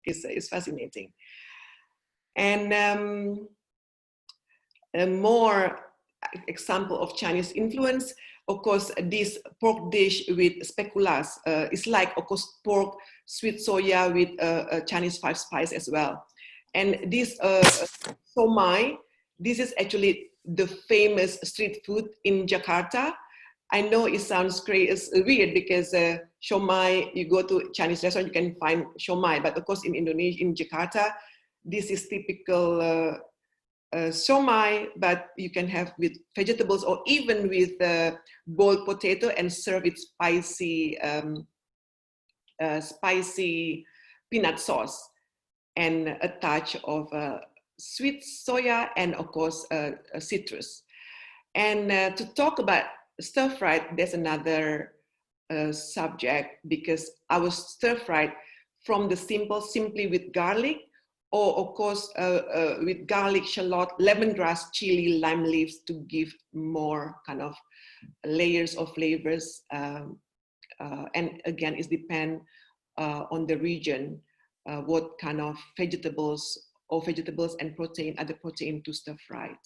is fascinating. And a more example of Chinese influence, of course, this pork dish with speculas is like, of course, pork, sweet soya with Chinese 5 spice as well. And this somai, this is actually the famous street food in Jakarta. I know it sounds crazy, it's weird because siomay, you go to Chinese restaurant, you can find siomay, but of course in Indonesia, in Jakarta, this is typical siomay, but you can have with vegetables or even with boiled potato and serve with spicy, spicy peanut sauce and a touch of sweet soya and of course citrus. And to talk about stir-fried, there's another subject, because our stir-fried from the simply with garlic, or of course with garlic, shallot, lemongrass, chili, lime leaves to give more kind of layers of flavors. And again, it depends on the region, what kind of vegetables and protein, other protein to stir fried.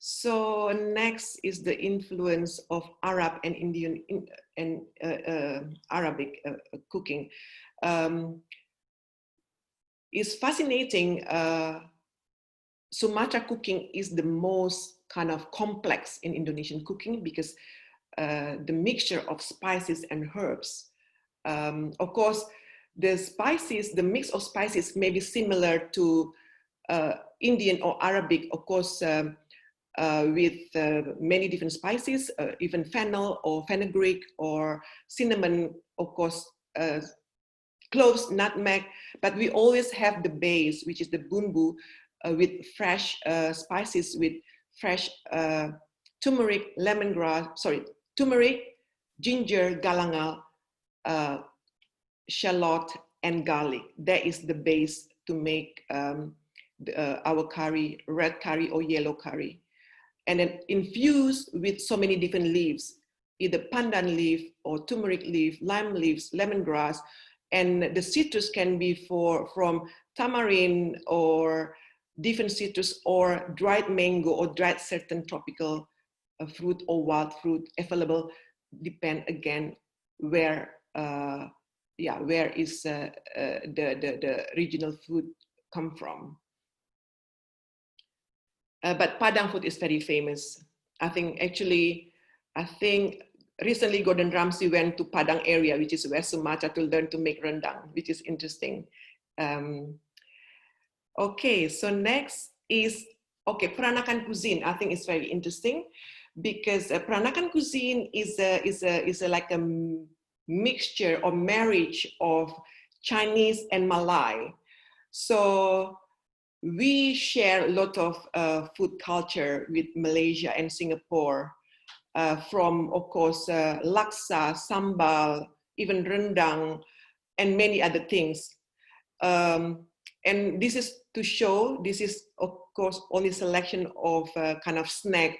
So next is the influence of Arab and Indian and Arabic cooking. It's fascinating. Sumatra cooking is the most kind of complex in Indonesian cooking because the mixture of spices and herbs. Of course, the spices, the mix of spices may be similar to Indian or Arabic, of course, with many different spices, even fennel or fenugreek or cinnamon, of course, cloves, nutmeg, but we always have the base, which is the bumbu, with fresh spices, with fresh turmeric, turmeric, ginger, galangal, shallot, and garlic. That is the base to make our curry, red curry or yellow curry. And then infused with so many different leaves, either pandan leaf or turmeric leaf, lime leaves, lemongrass, and the citrus can be from tamarind or different citrus or dried mango or dried certain tropical fruit or wild fruit available, depend again where where is the regional food come from. But Padang food is very famous. I think recently Gordon Ramsay went to Padang area, which is West Sumatra, to learn to make rendang, which is interesting. Okay, so next is, Peranakan cuisine. I think it's very interesting because Peranakan cuisine is like a mixture or marriage of Chinese and Malay. So we share a lot of food culture with Malaysia and Singapore, from, of course, laksa, sambal, even rendang, and many other things. And this is to show, this is, of course, only selection of kind of snack,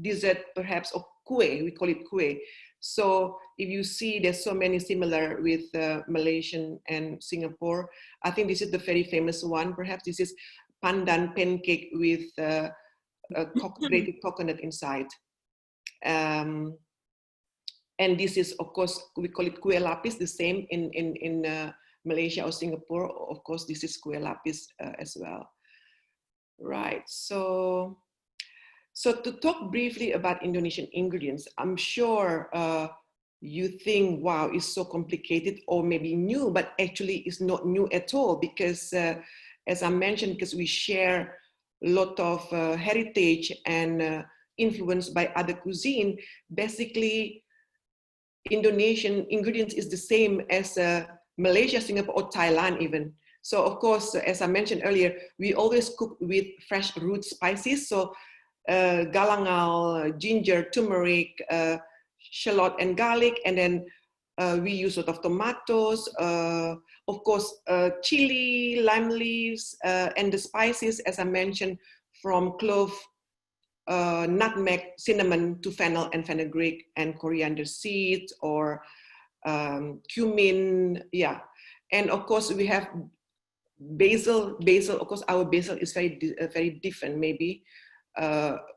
dessert, perhaps, or kueh, we call it kueh. So if you see there's so many similar with Malaysian and Singapore, I think this is the very famous one. Perhaps this is pandan pancake with grated coconut inside. And this is, of course, we call it kueh lapis, the same in Malaysia or Singapore. Of course, this is kueh lapis as well. Right, so to talk briefly about Indonesian ingredients, I'm sure you think, wow, it's so complicated or maybe new, but actually it's not new at all because as I mentioned, because we share a lot of heritage and influenced by other cuisine, basically Indonesian ingredients is the same as Malaysia, Singapore, or Thailand even. So of course, as I mentioned earlier, we always cook with fresh root spices. So galangal, ginger, turmeric, shallot, and garlic, and then we use sort of tomatoes, of course, chili, lime leaves, and the spices, as I mentioned, from clove, nutmeg, cinnamon to fennel and fenugreek, and coriander seeds or cumin, yeah. And of course, we have basil. Basil, of course, our basil is very different, maybe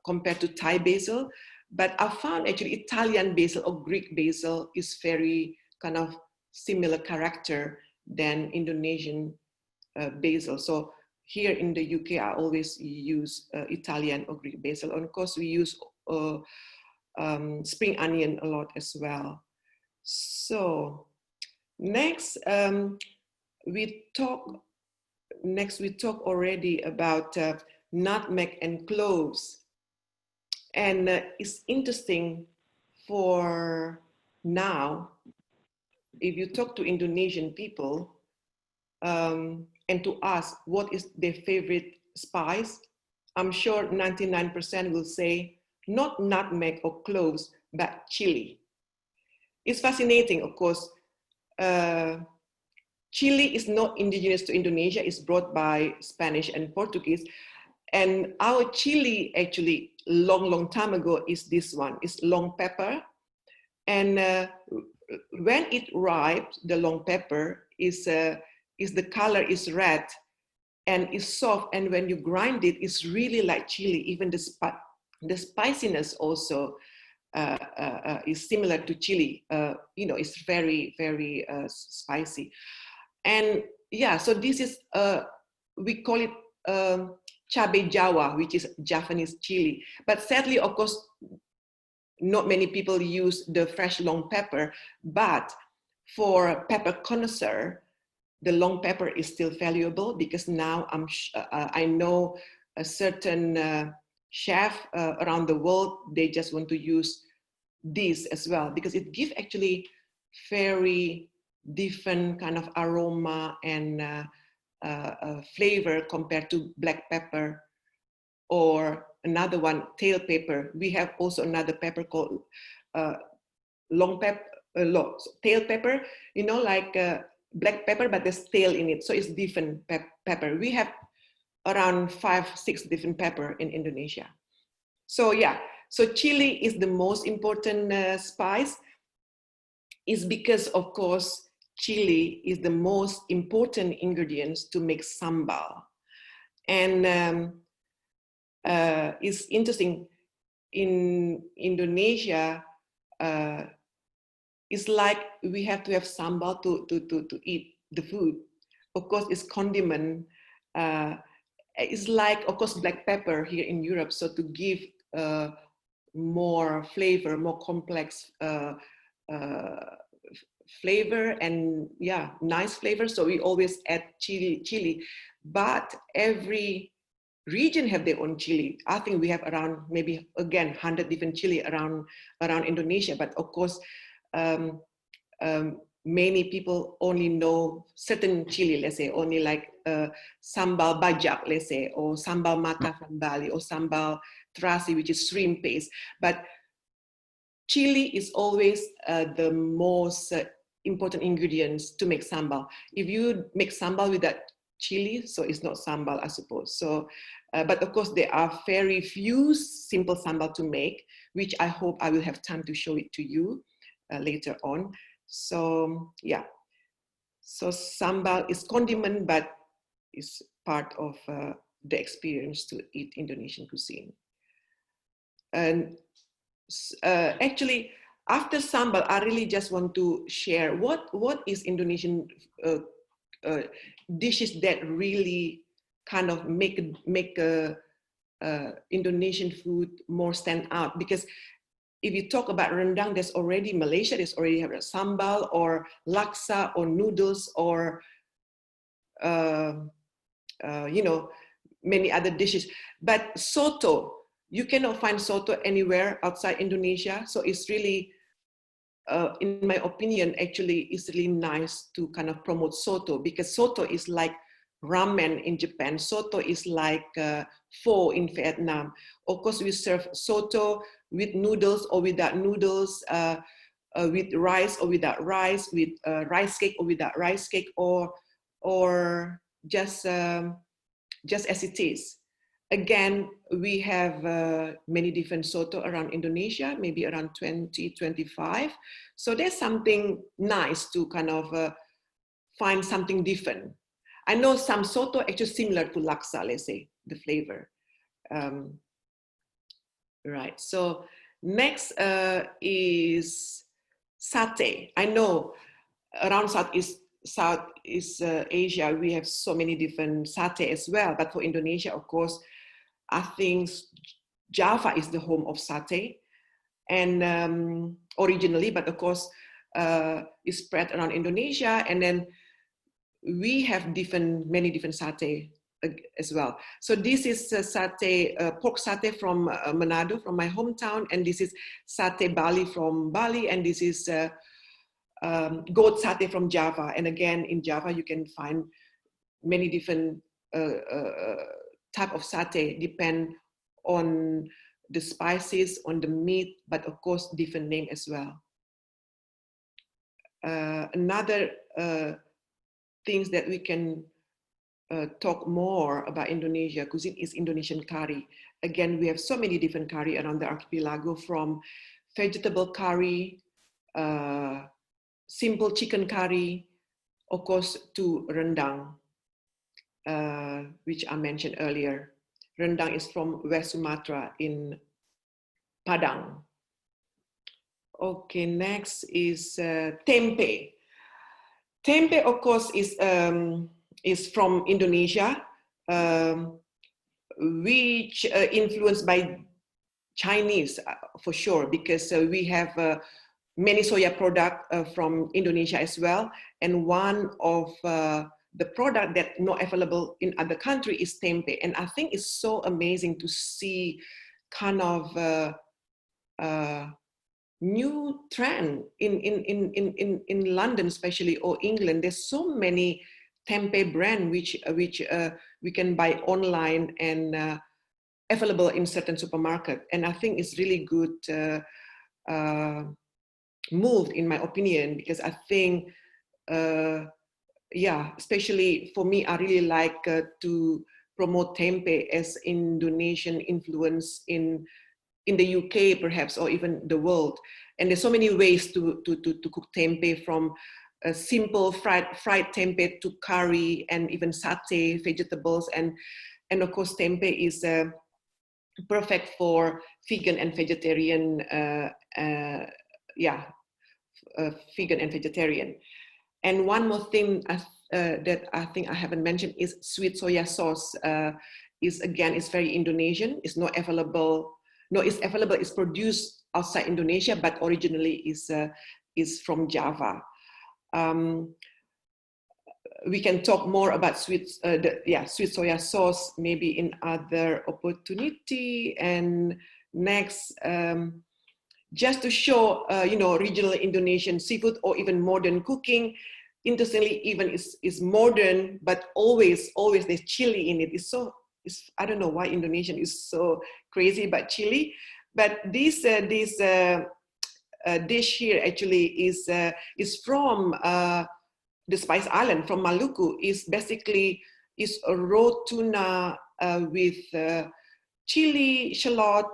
compared to Thai basil. But I found actually Italian basil or Greek basil is very kind of similar character than Indonesian basil. So here in the UK, I always use Italian or Greek basil. And of course, we use spring onion a lot as well. So next, we talk already about nutmeg and cloves. And it's interesting for now, if you talk to Indonesian people and to ask what is their favorite spice, I'm sure 99% will say not nutmeg or cloves, but chili. It's fascinating, of course. Chili is not indigenous to Indonesia. It's brought by Spanish and Portuguese. And our chili actually long time ago is this one. It's long pepper. And when it ripes, the long pepper is the color is red and is soft. And when you grind it, it's really like chili. Even the spiciness also is similar to chili. It's very, very spicy. And yeah, so this is, we call it cabe Jawa, which is Japanese chili. But sadly, of course, not many people use the fresh long pepper, but for pepper connoisseur, the long pepper is still valuable, because now I know a certain chef around the world, they just want to use this as well, because it gives actually very different kind of aroma and flavor compared to black pepper, or another one, tail pepper. We have also another pepper called long pepper, tail pepper, like black pepper, but there's tail in it. So it's different pepper. We have around 5-6 different pepper in Indonesia. So yeah, so chili is the most important spice. Is because, of course, chili is the most important ingredients to make sambal. And it's interesting, in Indonesia, it's like we have to have sambal to eat the food. Of course, it's condiment. It's like, of course, black pepper here in Europe. So to give more flavor, more complex flavor, and yeah, nice flavor. So we always add chili. But every region have their own chili. I think we have around maybe, again, 100 different chili around Indonesia. But of course, many people only know certain chili, let's say, only like sambal bajak, let's say, or sambal mata from Bali, or sambal terasi, which is shrimp paste. But chili is always the most important ingredients to make sambal. If you make sambal without chili, so it's not sambal, I suppose. So, but of course, there are very few simple sambal to make, which I hope I will have time to show it to you later on. So yeah, so sambal is condiment, but it's part of the experience to eat Indonesian cuisine. And actually, after sambal, I really just want to share what is Indonesian dishes that really kind of make Indonesian food more stand out. Because if you talk about rendang, there's already Malaysia, there's already have sambal or laksa or noodles or many other dishes. But soto, you cannot find soto anywhere outside Indonesia. So it's really, in my opinion, actually, it's really nice to kind of promote soto, because soto is like ramen in Japan. Soto is like pho in Vietnam. Of course, we serve soto with noodles or without noodles, with rice or without rice, with rice cake or without rice cake, or just as it is. Again, we have many different soto around Indonesia, maybe around 20, 25. So there's something nice to kind of find something different. I know some soto actually similar to laksa, let's say, the flavor. Right, so next is satay. I know around Southeast Asia, we have so many different satay as well, but for Indonesia, of course, I think Java is the home of satay, and originally, but of course, it's spread around Indonesia, and then we have many different satay as well. So this is satay, pork satay from Manado, from my hometown, and this is satay Bali from Bali, and this is goat satay from Java. And again, in Java, you can find many different type of satay, depend on the spices, on the meat, but of course, different name as well. Another things that we can talk more about Indonesia cuisine is Indonesian curry. Again, we have so many different curry around the archipelago, from vegetable curry, simple chicken curry, of course, to rendang, which I mentioned earlier. Rendang is from West Sumatra in Padang. Okay, next is tempe. Tempe, of course, is from Indonesia, which influenced by Chinese for sure, because we have many soya products from Indonesia as well. And one of the product that not available in other country is tempeh. And I think it's so amazing to see kind of new trend in London, especially, or England. There's so many tempeh brand which we can buy online and available in certain supermarket. And I think it's really good move, in my opinion, because I think, yeah, especially for me, I really like to promote tempeh as Indonesian influence in the UK, perhaps, or even the world. And there's so many ways to cook tempeh, from a simple fried tempeh to curry and even satay, vegetables, and of course tempeh is perfect for vegan and vegetarian. Vegan and vegetarian. And one more thing that I think I haven't mentioned is sweet soya sauce. Is very Indonesian. It's not available. No, it's available. It's produced outside Indonesia, but originally is from Java. We can talk more about sweet soya sauce maybe in other opportunity. And next, just to show regional Indonesian seafood or even modern cooking. Interestingly, even is modern, but always there's chili in it. I don't know why Indonesian is so crazy about chili, but this dish here actually is from the Spice Island, from Maluku. Is basically a raw tuna with chili, shallot,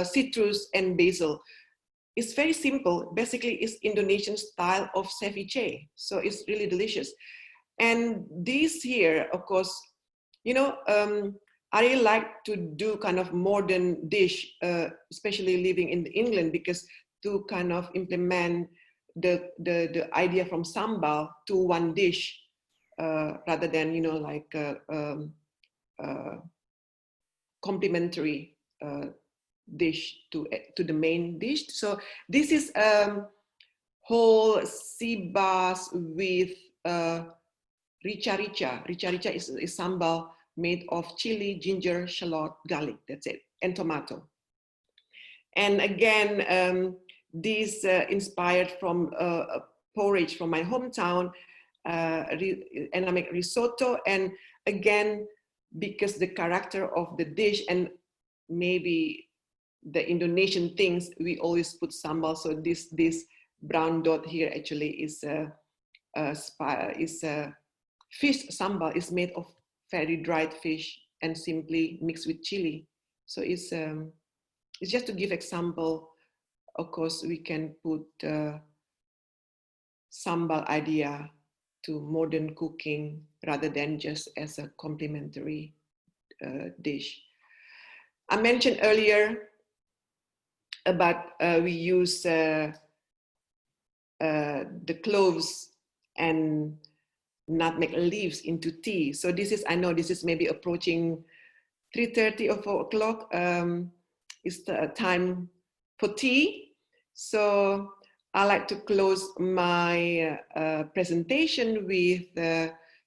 citrus, and basil. It's very simple. Basically, it's Indonesian style of ceviche. So it's really delicious. And this here, of course, I really like to do kind of modern dish, especially living in England, because to kind of implement the idea from sambal to one dish, rather than complementary dish to the main dish. So this is whole sea bass with rica. Rica is sambal made of chili, ginger, shallot, garlic. That's it, and tomato. And again, this inspired from a porridge from my hometown, and I make risotto. And again, because the character of the dish and maybe the Indonesian things, we always put sambal. So this brown dot here actually is fish sambal. Is made of very dried fish and simply mixed with chili. So it's just to give example. Of course, we can put sambal idea modern cooking rather than just as a complementary dish. I mentioned earlier about we use the cloves and nutmeg leaves into tea. So this is, I know this is maybe approaching 3:30 or 4 o'clock. It's the time for tea. So I like to close my presentation with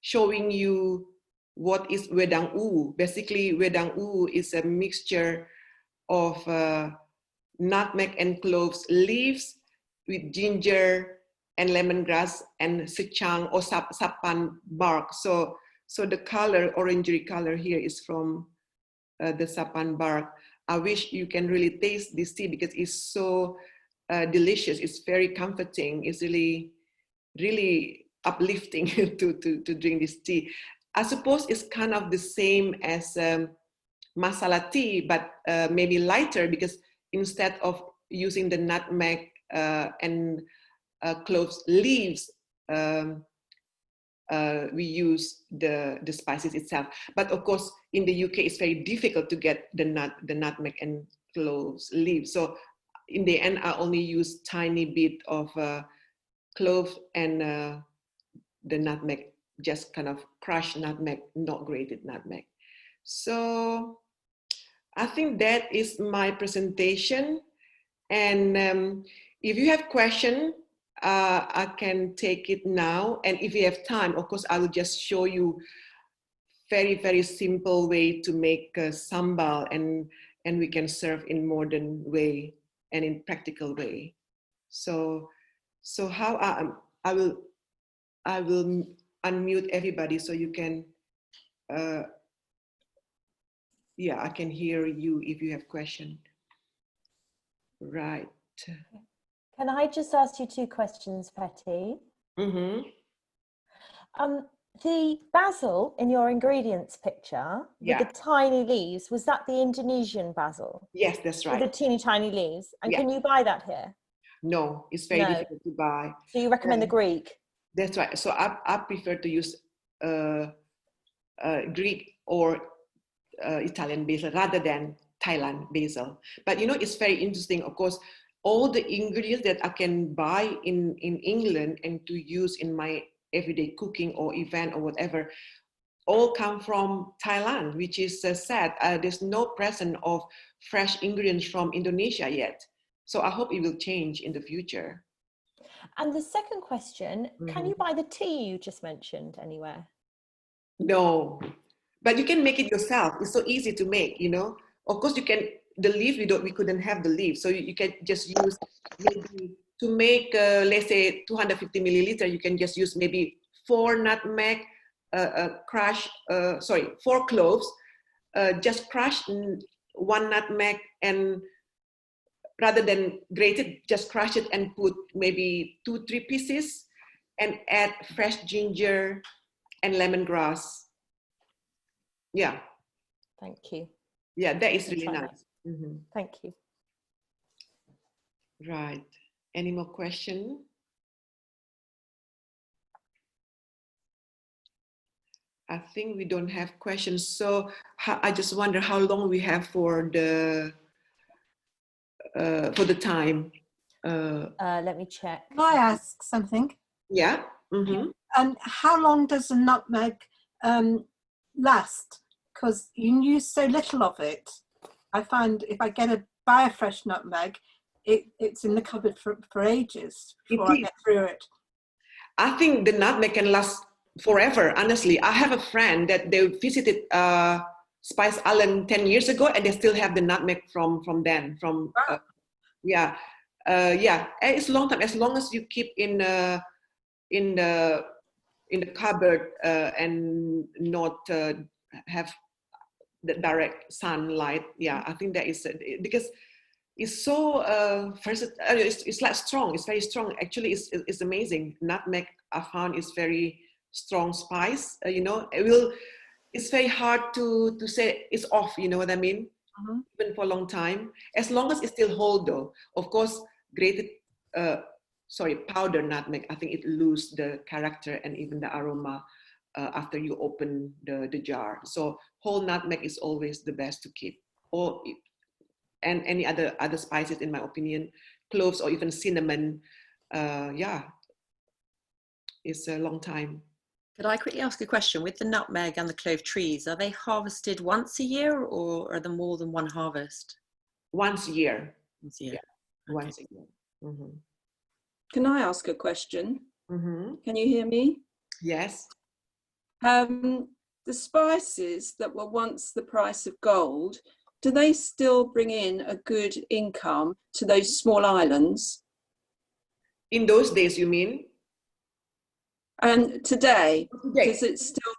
showing you what is wedang u. Basically, wedang u is a mixture of nutmeg and cloves leaves with ginger and lemongrass and secang or sapan bark. So the color, orangey color here is from the sapan bark. I wish you can really taste this tea because it's so delicious. It's very comforting. It's really, really uplifting to drink this tea. I suppose it's kind of the same as masala tea, but maybe lighter because instead of using the nutmeg and cloves leaves, we use the spices itself. But of course, in the UK, it's very difficult to get the nutmeg and cloves leaves. So in the end, I only use tiny bit of clove and the nutmeg, just kind of crushed nutmeg, not grated nutmeg. So I think that is my presentation. And if you have questions, I can take it now. And if you have time, of course, I will just show you very, very simple way to make sambal, and we can serve in modern way and in practical way. So how I will unmute everybody so you can, yeah, I can hear you if you have question. Right. Can I just ask you 2 questions, Petty? Mm-hmm. The basil in your ingredients picture with the tiny leaves, was that the Indonesian basil? Yes, that's right. With the teeny tiny leaves. And can you buy that here? No, it's very difficult to buy. So you recommend the Greek? That's right. So I prefer to use Greek or Italian basil rather than Thailand basil. But you know, it's very interesting. Of course, all the ingredients that I can buy in England and to use in my everyday cooking or event or whatever, all come from Thailand, which is sad. There's no presence of fresh ingredients from Indonesia yet. So I hope it will change in the future. And the second question, can you buy the tea you just mentioned anywhere? No, but you can make it yourself. It's so easy to make, you know. Of course, you can, the leaf, we couldn't have the leaf. So you can just use, maybe to make, let's say 250 milliliter, you can just use maybe 4 nutmeg, 4 cloves, just crush 1 nutmeg, and rather than grate it, just crush it and put maybe 2-3 pieces and add fresh ginger and lemongrass. Yeah. Thank you. Yeah, that is really nice. Thank you. Right. Any more questions? I think we don't have questions. So I just wonder how long we have for the time. Let me check. Can I ask something? Yeah. And how long does the nutmeg last? Because you use so little of it. I find if I buy a fresh nutmeg, it's in the cupboard for ages before I get through it. I think the nutmeg can last forever, honestly. I have a friend that they visited Spice Island 10 years ago, and they still have the nutmeg from then. Yeah. It's a long time. As long as you keep in the cupboard and not have the direct sunlight. Yeah, I think that is because it's so versatile. It's like strong. It's very strong. Actually, it's amazing. Nutmeg, I found, is very strong spice. You know, it's very hard to say it's off. You know what I mean? Even for a long time, as long as it still hold, though. Of course, grated powdered nutmeg, I think it loses the character and even the aroma after you open the jar. So whole nutmeg is always the best to keep. And any other spices, in my opinion, cloves or even cinnamon, yeah, it's a long time. Could I quickly ask a question? With the nutmeg and the clove trees, are they harvested once a year, or are there more than one harvest? Once a year. Once a year. Yeah. Once a year. Mm-hmm. Can I ask a question? Mm-hmm. Can you hear me? Yes. The spices that were once the price of gold, do they still bring in a good income to those small islands? In those days, you mean? And today, does it still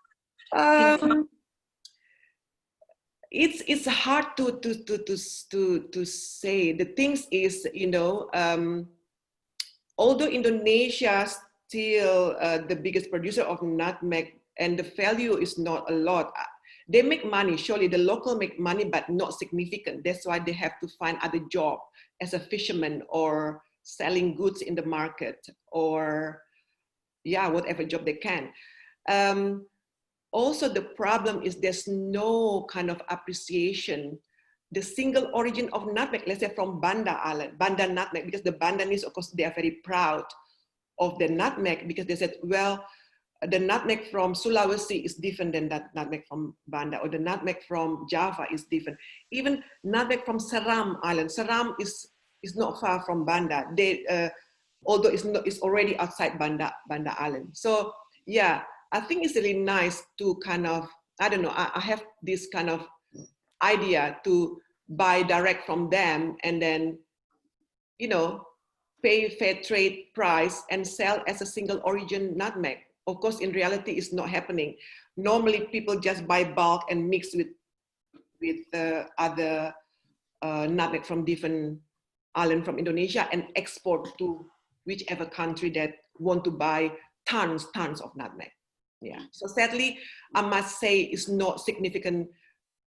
income? It's hard to say. The things is, you know, although Indonesia still the biggest producer of nutmeg, and the value is not a lot. They make money, surely the local make money, but not significant. That's why they have to find other job as a fisherman or selling goods in the market, or yeah, whatever job they can. Also, the problem is there's no kind of appreciation. The single origin of nutmeg, let's say from Banda Island, Banda nutmeg, because the Bandanese, of course, they are very proud of the nutmeg, because they said, well, the nutmeg from Sulawesi is different than that nutmeg from Banda, or the nutmeg from Java is different. Even nutmeg from Seram Island. Seram is not far from Banda. They, although it's already outside Banda Island. So yeah, I think it's really nice to kind of, I don't know, I have this kind of idea to buy direct from them and then, you know, pay fair trade price and sell as a single origin nutmeg. Of course, in reality, it's not happening. Normally, people just buy bulk and mix with other nutmeg from different islands from Indonesia and export to whichever country that want to buy tons of nutmeg. Yeah. So sadly, I must say it's not significant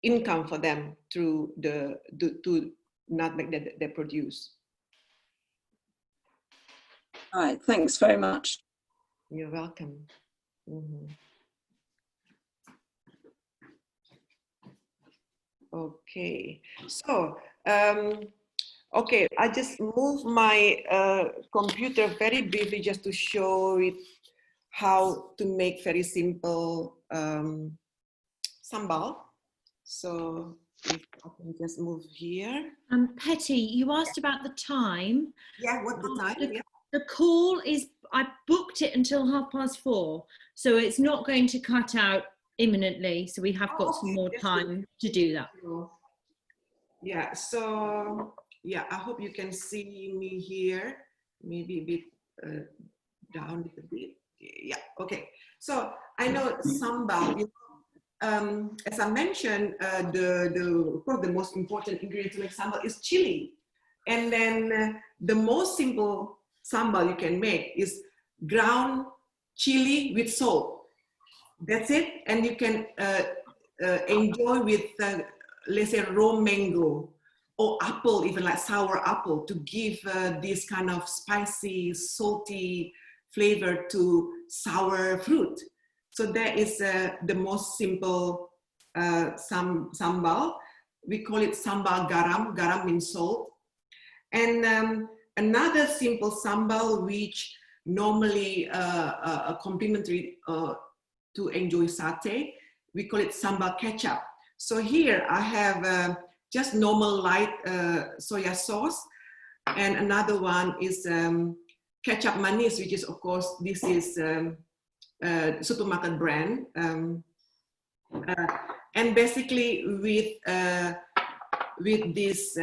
income for them through the nutmeg that they produce. All right, thanks very much. You're welcome. Mm-hmm. Okay, so okay, I just move my computer very briefly just to show it how to make very simple sambal. So if I can just move here. Petty, you asked about the time. Yeah, what the time? The call is, I booked it until 4:30, so it's not going to cut out imminently. So we have got some more time to do that. Yeah, so yeah, I hope you can see me here. Maybe a bit down a little bit. Yeah, okay. So I know sambal, you know, as I mentioned, of course, the most important ingredient to make sambal is chili. And then the most simple sambal you can make is ground chili with salt. That's it. And you can enjoy with, let's say, raw mango or apple, even like sour apple, to give this kind of spicy, salty flavor to sour fruit. So that is the most simple sambal. We call it sambal garam. Garam means salt. And another simple sambal, which normally complementary to enjoy satay, we call it sambal ketchup. So here I have just normal light soya sauce, and another one is ketchup manis, which is, of course, this is supermarket brand, and basically with this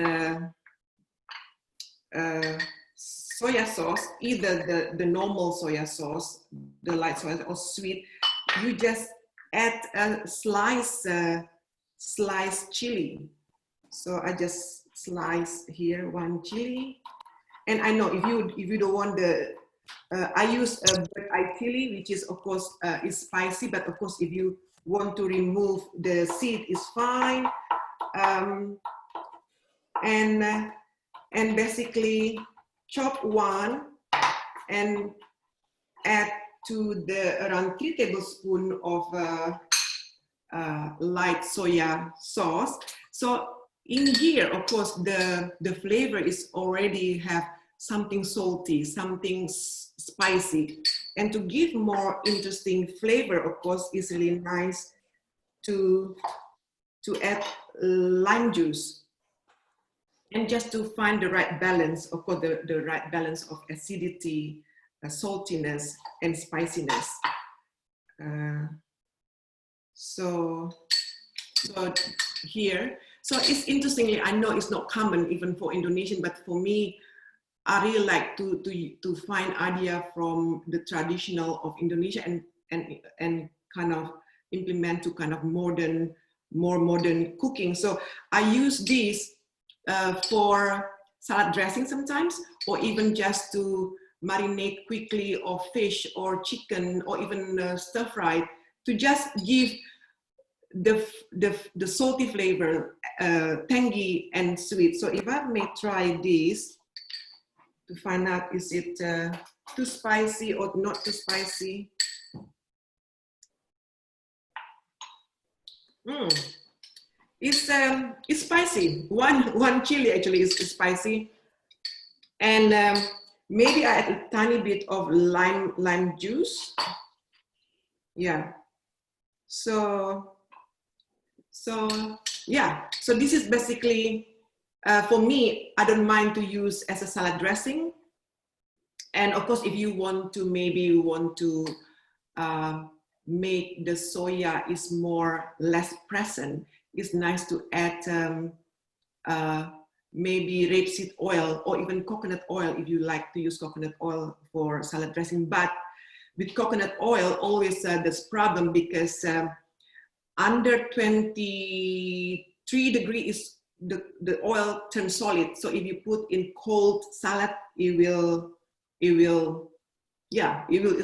soya sauce, either the normal soya sauce, the light soya or sweet, you just add a sliced chili. So I just slice here one chili, and I know if you don't want the I use a bird-eye chili, which is, of course, is spicy, but of course, if you want to remove the seed, is fine. And basically chop one and add to the around 3 tablespoons of light soya sauce. So in here, of course, the flavor is already have something salty, something spicy. And to give more interesting flavor, of course, is really nice to add lime juice. And just to find the right balance, of course, the right balance of acidity, saltiness, and spiciness. So here, so it's interestingly, I know it's not common even for Indonesian, but for me, I really like to find idea from the traditional of Indonesia and kind of implement to kind of more modern cooking. So I use this for salad dressing sometimes, or even just to marinate quickly, or fish or chicken, or even stir fry, to just give the salty flavor, tangy and sweet. So if I may try this to find out, is it too spicy or not too spicy? It's spicy. One chili actually is spicy, and maybe I add a tiny bit of lime juice. Yeah. So yeah. So this is basically for me. I don't mind to use as a salad dressing, and of course, if you want to make the soya is less present, it's nice to add maybe rapeseed oil or even coconut oil if you like to use coconut oil for salad dressing. But with coconut oil, always this problem, because under 23 degrees the oil turns solid. So if you put in cold salad, it's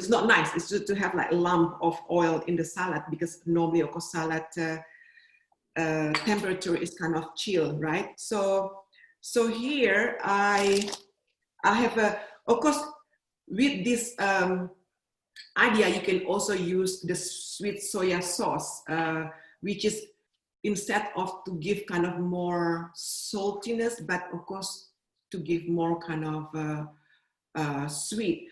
not nice. It's just to have like a lump of oil in the salad, because normally, of course, salad temperature is kind of chill, right? So here I have of course, with this idea, you can also use the sweet soya sauce, which is, instead of to give kind of more saltiness, but of course to give more kind of sweet.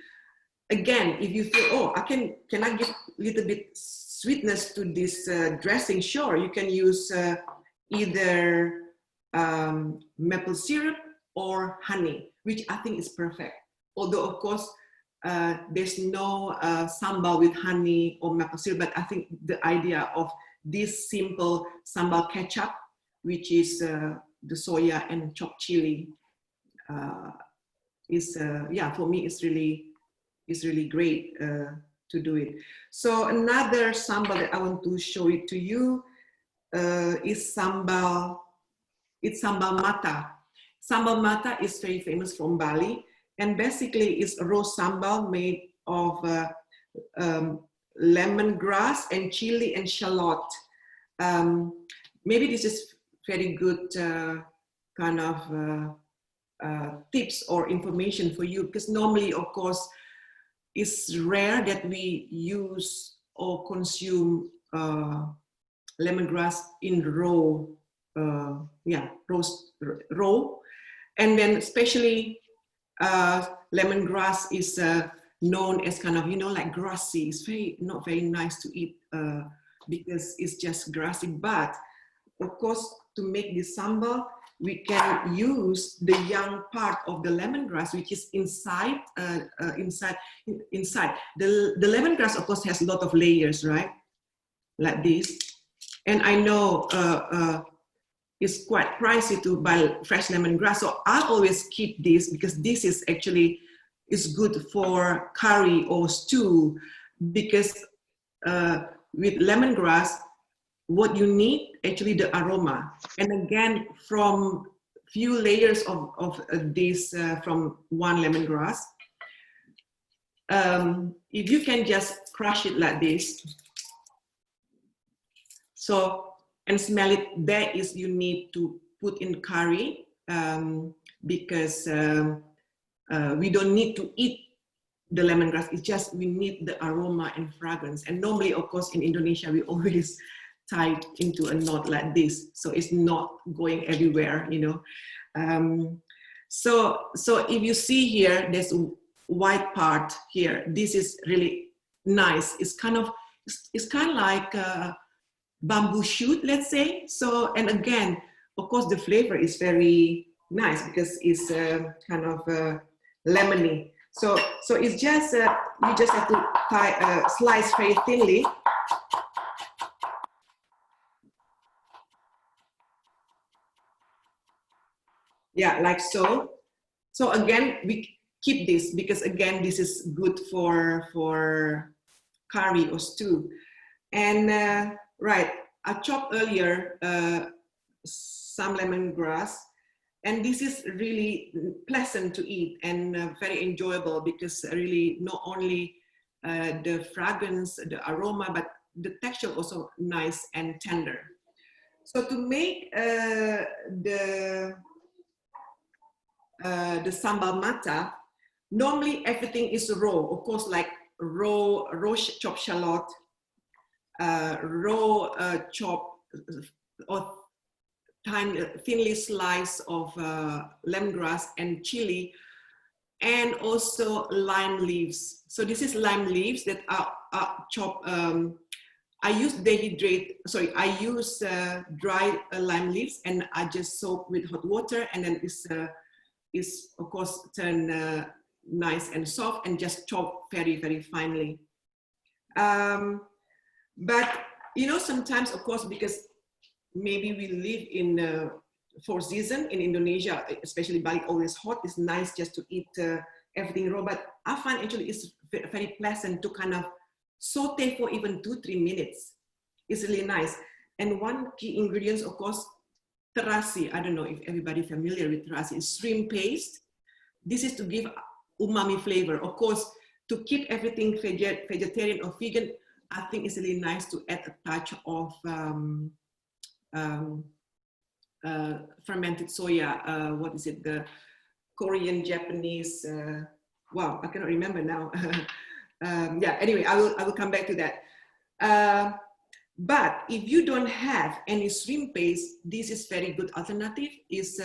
Again, if you feel, oh, can I give a little bit sweetness to this dressing? Sure, you can use either maple syrup or honey, which I think is perfect. Although, of course, there's no sambal with honey or maple syrup, but I think the idea of this simple sambal ketchup, which is the soya and chopped chili, is for me it's really great to do it. So another sambal that I want to show it to you is sambal. It's sambal mata. Sambal mata is very famous from Bali, and basically it's a raw sambal made of lemongrass and chili and shallot. Maybe this is very good kind of tips or information for you, because normally, of course, it's rare that we use or consume lemongrass in raw, raw. And then especially lemongrass is known as kind of, like grassy. It's not very nice to eat because it's just grassy. But of course, to make this sambal, we can use the young part of the lemongrass, which is inside. The lemongrass, of course, has a lot of layers, right? Like this. And I know it's quite pricey to buy fresh lemongrass, so I always keep this, because this is actually good for curry or stew, because with lemongrass, what you need actually the aroma. And again, from few layers of this from one lemongrass, if you can just crush it like this, so, and smell it, that is you need to put in curry, because we don't need to eat the lemongrass. It's just we need the aroma and fragrance. And normally, of course, in Indonesia, we always tie it into a knot like this, so it's not going everywhere, you know. So if you see here, there's a white part here. This is really nice. It's kind of like a bamboo shoot, let's say. So, and again, of course, the flavor is very nice because it's kind of lemony. So it's just you just have to slice very thinly. Yeah, like so. So again, we keep this because again, this is good for curry or stew. And right, I chopped earlier some lemongrass, and this is really pleasant to eat and very enjoyable because really not only the fragrance, the aroma, but the texture also nice and tender. So to make the sambal mata, normally everything is raw, of course, like raw chopped shallot, raw chopped or thinly sliced of lemongrass and chili, and also lime leaves. So this is lime leaves that are chopped. I use I use dry lime leaves, and I just soak with hot water, and then is of course turn nice and soft, and just chop very, very finely. But you know, sometimes, of course, because maybe we live in 4 seasons in Indonesia, especially Bali, always hot. It's nice just to eat everything raw. But I find actually it's very pleasant to kind of saute for even 2-3 minutes. It's really nice. And one key ingredient, of course, terasi. I don't know if everybody familiar with terasi. It's shrimp paste. This is to give umami flavor. Of course, to keep everything vegetarian or vegan, I think it's really nice to add a touch of fermented soya. What is it? The Korean, Japanese. Wow, I cannot remember now. Yeah. Anyway, I will come back to that. But if you don't have any shrimp paste, this is very good alternative. Is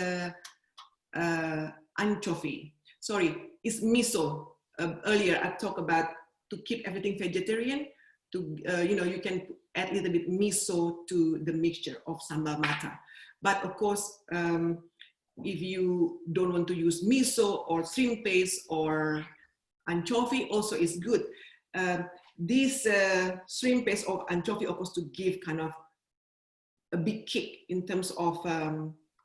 anchovy. Sorry, it's miso. Earlier I talked about to keep everything vegetarian. To you know, you can add a little bit miso to the mixture of sambal mata. But of course, if you don't want to use miso or shrimp paste or anchovy, also is good. This shrimp paste or anchovy, of course, to give kind of a big kick in terms of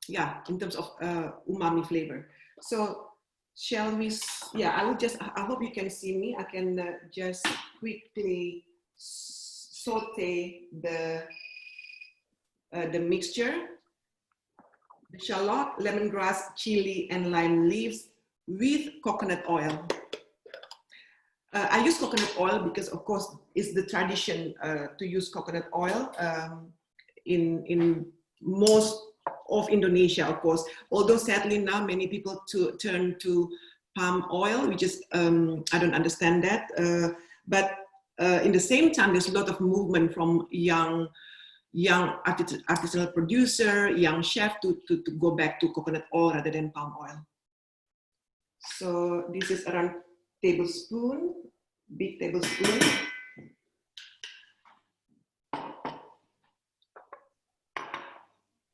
yeah, in terms of umami flavor. So shall we? Yeah, I hope you can see me. I can just quickly saute the mixture, the shallot, lemongrass, chili, and lime leaves with coconut oil. I use coconut oil because, of course, it's the tradition to use coconut oil in most of Indonesia, of course. Although sadly now many people turn to palm oil, which is I don't understand that. But in the same time, there's a lot of movement from young artisanal producer, young chef to go back to coconut oil rather than palm oil. So this is around tablespoon, big tablespoon.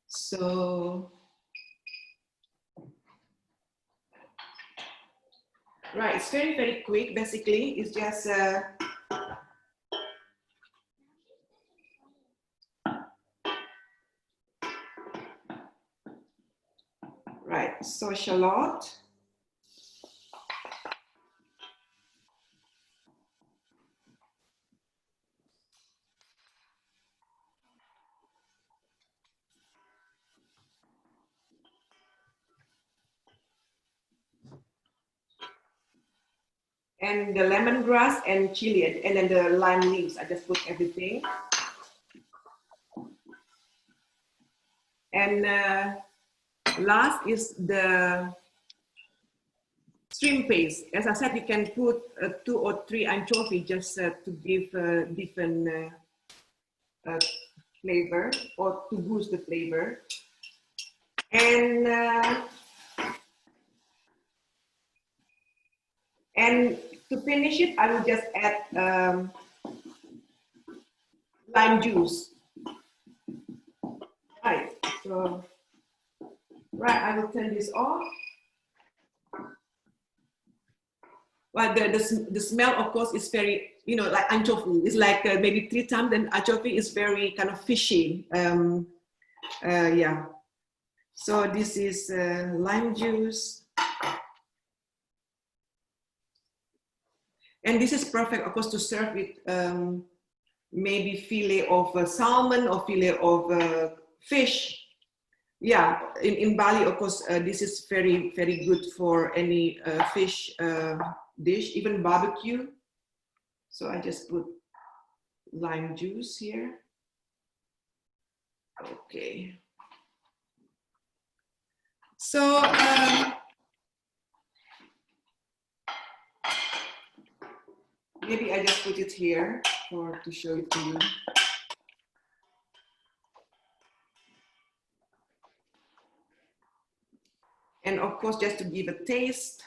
So, right, it's very, very quick. Basically, it's just right, so shallot. And the lemongrass and chili, and then the lime leaves. I just put everything. And last is the shrimp paste. As I said, you can put 2 or 3 anchovy just to give different flavor or to boost the flavor. And to finish it, I will just add lime juice. Right, so, I will turn this off. Well, the smell, of course, is very, you know, like anchovy. It's like maybe 3 times, and anchovy is very kind of fishy. Yeah. So this is lime juice. And this is perfect, of course, to serve with maybe fillet of salmon or fillet of fish. Yeah, in Bali, of course, this is very, very good for any fish dish, even barbecue. So I just put lime juice here. Okay. So maybe I just put it here to show it to you. And of course, just to give a taste.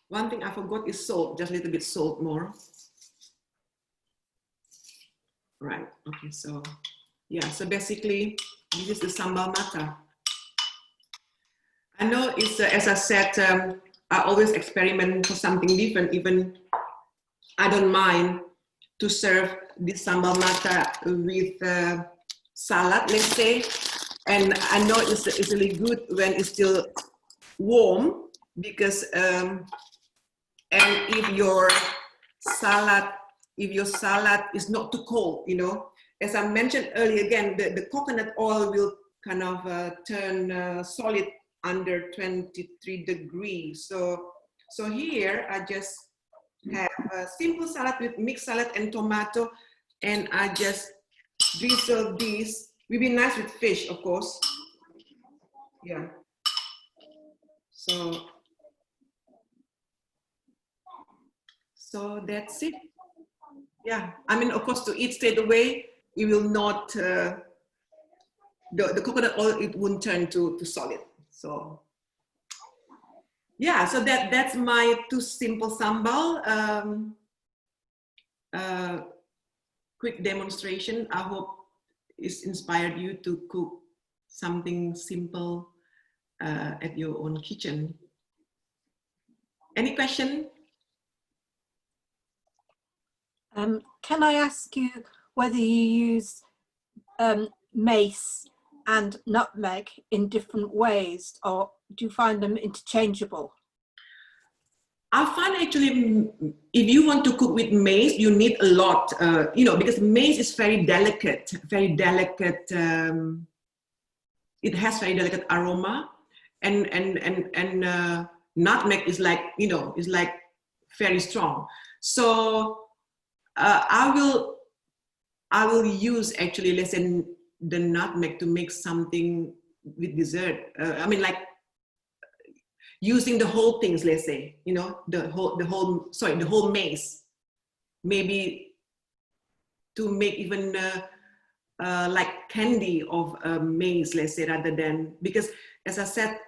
One thing I forgot is salt, just a little bit salt more. Right, okay, so yeah, so basically this is the sambal mata. I know it's, as I said, I always experiment for something different. Even I don't mind to serve this sambal mata with salad, let's say. And I know it's really good when it's still warm, because and if your salad is not too cold, you know, as I mentioned earlier, again, the coconut oil will kind of turn solid under 23 degrees. So here I just have a simple salad with mixed salad and tomato, and I just drizzle this. Will be nice with fish, of course. Yeah. So that's it. Yeah, I mean, of course, to eat straight away, it will not, the coconut oil, it won't turn to solid. So, yeah, so that's my 2 simple sambal. Quick demonstration. I hope it's inspired you to cook something simple at your own kitchen. Any question? Can I ask you whether you use mace and nutmeg in different ways, or do you find them interchangeable? I find actually, if you want to cook with mace, you need a lot, you know, because mace is very delicate, it has very delicate aroma, and nutmeg is like, you know, is like very strong. So I will use actually, let's say, the nutmeg to make something with dessert. I mean, like using the whole things, let's say, you know, the whole mace, maybe to make even like candy of maize, let's say, rather than, because as I said,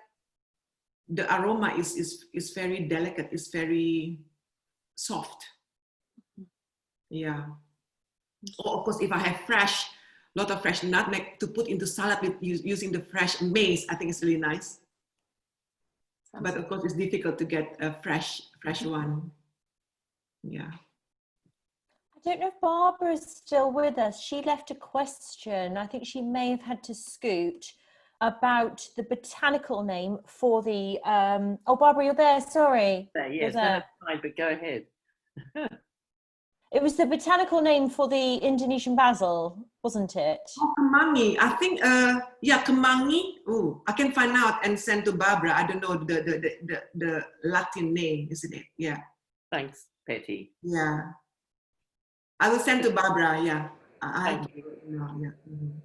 the aroma is very delicate, it's very soft. Yeah. Or of course, if I have lot of fresh nutmeg to put into salad with using the fresh maize, I think it's really nice. But of course, it's difficult to get a fresh one. Yeah. I don't know if Barbara is still with us. She left a question. I think she may have had to scoot, about the botanical name for the. Oh, Barbara, you're there. Sorry. Yes, no, that's fine. But go ahead. It was the botanical name for the Indonesian basil, wasn't it? Oh, kemangi. I think, yeah, kemangi. Oh, I can find out and send to Barbara. I don't know the Latin name, isn't it? Yeah. Thanks, Petty. Yeah. I will send to Barbara. Yeah. Thank you. Yeah.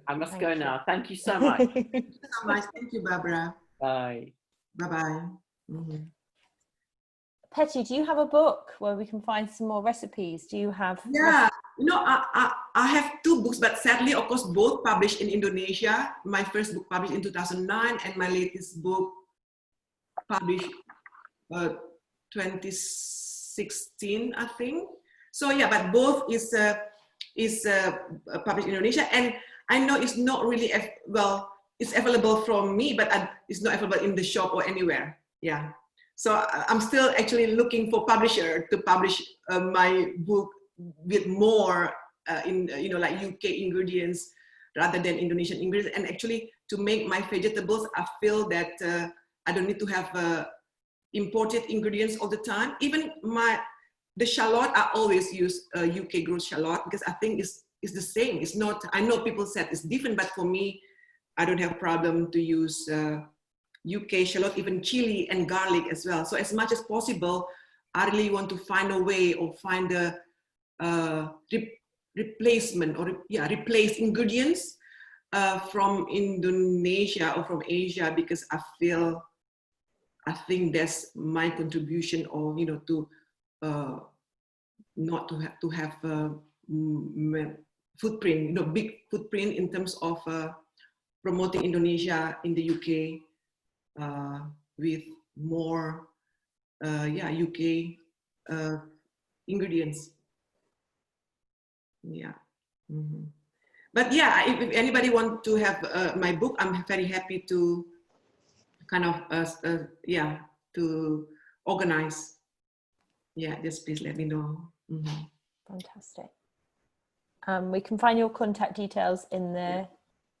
I must Thank go you. now. Thank you so much. Thank you so much. Thank you, Barbara. Bye. Bye-bye. Petty, do you have a book where we can find some more recipes? Do you have? Yeah, I have 2 books, but sadly, of course, both published in Indonesia. My first book published in 2009, and my latest book published 2016, I think. So yeah, but both is published in Indonesia, and I know it's not really it's available from me, but it's not available in the shop or anywhere. Yeah. So I'm still actually looking for publisher to publish my book with more like UK ingredients rather than Indonesian ingredients. And actually, to make my vegetables, I feel that I don't need to have imported ingredients all the time. Even the shallot, I always use UK grown shallot because I think it's the same. It's not. I know people said it's different, but for me, I don't have problem to use UK shallot, even chili and garlic as well. So as much as possible, I really want to find a way or find a replacement or replace ingredients from Indonesia or from Asia, because I think that's my contribution, or to not to have footprint, big footprint in terms of promoting Indonesia in the UK. With more UK ingredients. Yeah. But yeah, if anybody wants to have my book, I'm very happy to kind of to organize. Yeah, just please let me know. Fantastic. We can find your contact details in the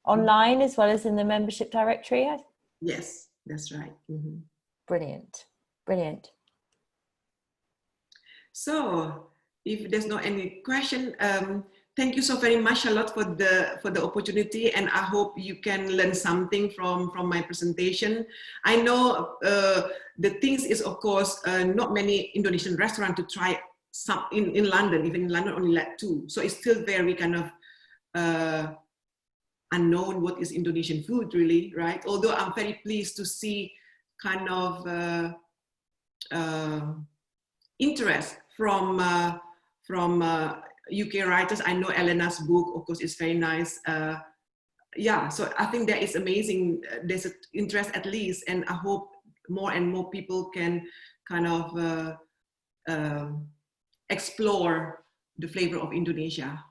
online as well as in the membership directory. Yes. That's right. Brilliant. So, if there's no any question, thank you so very much, Charlotte, for the opportunity, and I hope you can learn something from my presentation. I know the things is, of course, not many Indonesian restaurants to try some in London. Even in London, only like 2. So it's still very kind of unknown what is Indonesian food, really, right? Although I'm very pleased to see kind of interest from UK writers. I know Elena's book, of course, is very nice. Yeah, so I think that is amazing. There's an interest at least, and I hope more and more people can kind of explore the flavor of Indonesia.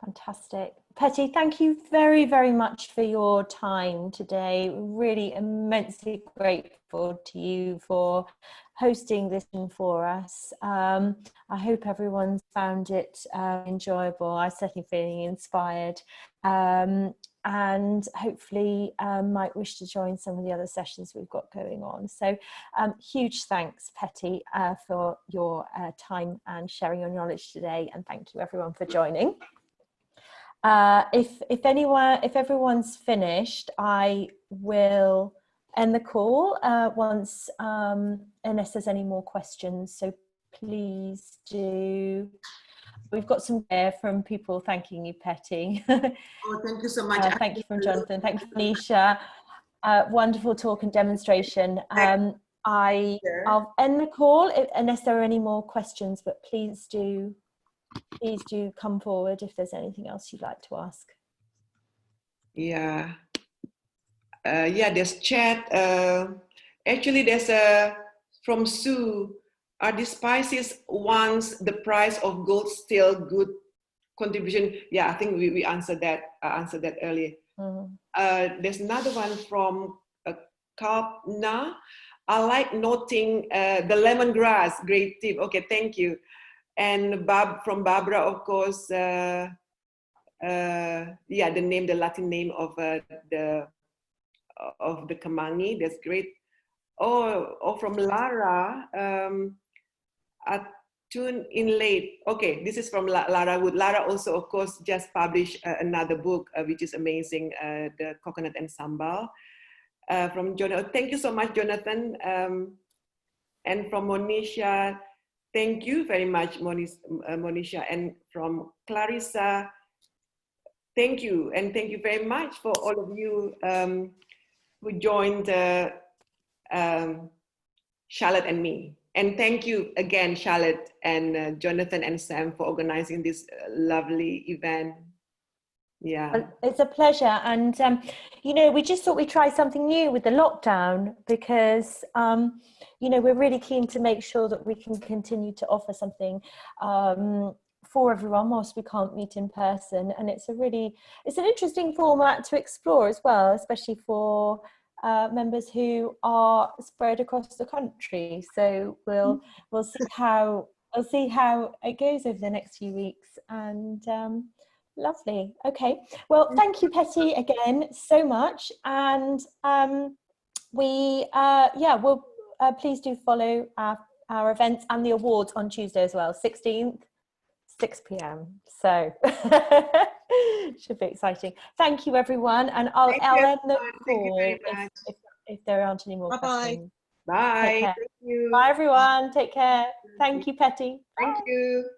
Fantastic. Petty, thank you very, very much for your time today. Really immensely grateful to you for hosting this for us. I hope everyone's found it enjoyable. I'm certainly feeling inspired, and hopefully might wish to join some of the other sessions we've got going on. So huge thanks, Petty, for your time and sharing your knowledge today, and thank you everyone for joining. If everyone's finished, I will end the call once, unless there's any more questions. So please do. We've got some there from people thanking you, Petty. Oh, thank you so much. Thank you from Jonathan. Thank you, Nisha. Wonderful talk and demonstration. I'll end the call unless there are any more questions, but please do come forward if there's anything else you'd like to ask. Yeah. There's chat. Actually, there's from Sue. Are the spices once the price of gold still good contribution? Yeah, I think we answered that. I answered that earlier. There's another one from Kalpna. I like noting the lemongrass. Great tip. Okay, thank you. And from Barbara, of course, the Latin name of the Kemangi. That's great. Oh, from Lara, I tuned in late. Okay, this is from Lara Wood. Lara also, of course, just published another book, which is amazing, the coconut and sambal. From Jonathan, thank you so much, Jonathan. And from Monisha, Thank you very much, Monisha. And from Clarissa, thank you. And thank you very much for all of you who joined Charlotte and me. And thank you again, Charlotte and Jonathan and Sam, for organizing this lovely event. Yeah. Well, it's a pleasure. And, you know, we just thought we'd try something new with the lockdown because, you know, we're really keen to make sure that we can continue to offer something for everyone whilst we can't meet in person. And it's an interesting format to explore as well, especially for members who are spread across the country. So we'll see how it goes over the next few weeks. And lovely. Okay. Well, thank you, Petty, again so much. And we'll please do follow our events and the awards on Tuesday as well, 16th, 6 p.m. So should be exciting. Thank you, everyone. And I'll end the call if there aren't any more questions. Bye. Thank you. Bye, everyone. Take care. Thank you, Petty. Thank you.